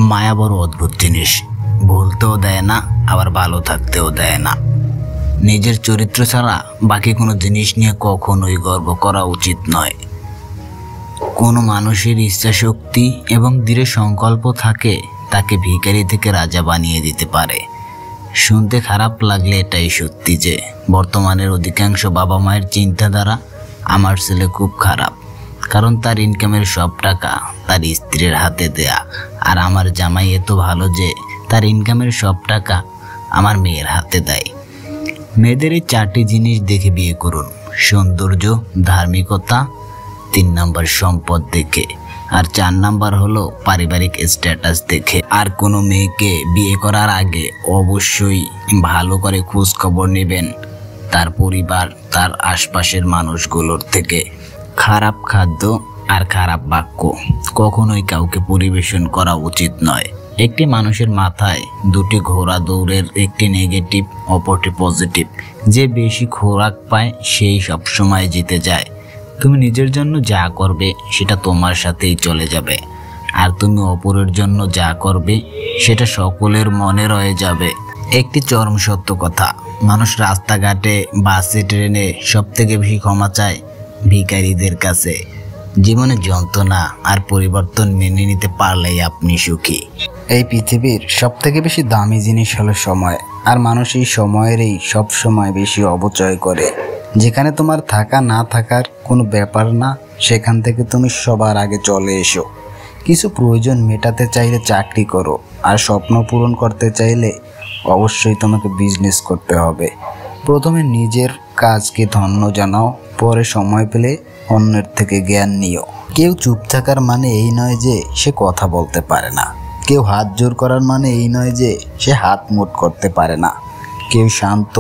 মায়া বড় অদ্ভুত জিনিস, ভুলতেও দেয় না আবার ভালো থাকতেও দেয় না। নিজের চরিত্র ছাড়া বাকি কোনো জিনিস নিয়ে কখনোই গর্ব করা উচিত নয়। কোনো মানুষের ইচ্ছা শক্তি এবং দৃঢ় সংকল্প থাকে তাকে ভিখারি থেকে রাজা বানিয়ে দিতে পারে। শুনতে খারাপ লাগলে এটাই সত্যি যে বর্তমানের অধিকাংশ বাবা মায়ের চিন্তাধারা আমার ছেলে খুব খারাপ, কারণ তার ইনকামের সব টাকা তার স্ত্রীর হাতে দেয়া, আর আমার জামাই এত ভালো যে তার ইনকামের সব টাকা আমার মেয়ের হাতে দেয়। মেয়েদের এই 4টি জিনিস দেখে বিয়ে করুন: সৌন্দর্য, ধার্মিকতা, 3 নাম্বার সম্পদ দেখে, আর 4 নাম্বার হলো পারিবারিক স্ট্যাটাস দেখে। আর কোনো মেয়েকে বিয়ে করার আগে অবশ্যই ভালো করে খোঁজ খবর নেবেন তার পরিবার, তার আশপাশের মানুষগুলোর থেকে। খারাপ খাদ্য আর খারাপ বাক্য কখনোই কাউকে পরিবেশন করা উচিত নয়। একটি মানুষের মাথায় 2টি ঘোড়া দৌড়ের, একটি নেগেটিভ অপরটি পজিটিভ। যে বেশি খোরাক পায় সেই সবসময় জিতে যায়। তুমি নিজের জন্য যা করবে সেটা তোমার সাথেই চলে যাবে, আর তুমি অপরের জন্য যা করবে সেটা সকলের মনে রয়ে যাবে। একটি চরম সত্য কথা, মানুষ রাস্তাঘাটে, বাসে, ট্রেনে সবথেকে বেশি ক্ষমা চায় ভিখারিদের কাছে। জীবনে যন্ত্রণা আর পরিবর্তন মেনে নিতে পারলেই আপনি সুখী। এই পৃথিবীর সবথেকে বেশি দামি জিনিস হলো সময়, আর মানুষ এই সময়েরই সব সময় বেশি অপচয় করে। যেখানে তোমার থাকা না থাকার কোনো ব্যাপার না, সেখান থেকে তুমি সবার আগে চলে এসো। কিছু প্রয়োজন মেটাতে চাইলে চাকরি করো, আর স্বপ্ন পূরণ করতে চাইলে অবশ্যই তোমাকে বিজনেস করতে হবে। প্রথমে নিজের কাজকে ধন্য জানাও, পরে সময় পেলে অন্যের থেকে জ্ঞান নিও। কেউ চুপ থাকার মানে এই নয় যে সে কথা বলতে পারে না। কেউ হাত জোর করার মানে এই নয় যে সে হাত মুঠ করতে পারে না। কেউ শান্ত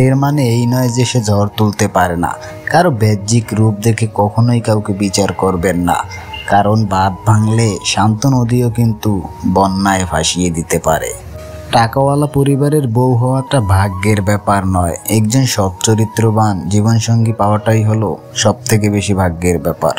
এর মানে এই নয় যে সে ঝড় তুলতে পারে না। কারো বাহ্যিক রূপ দেখে কখনোই কাউকে বিচার করবেন না, কারণ বাঁধ ভাঙলে শান্ত নদীও কিন্তু বন্যায় ভাসিয়ে দিতে পারে। টাকাওয়ালা পরিবারের বউ হওয়াটা ভাগ্যের ব্যাপার নয়, একজন সৎ চরিত্রবান জীবনসঙ্গী পাওয়াটাই হলো সবথেকে বেশি ভাগ্যের ব্যাপার।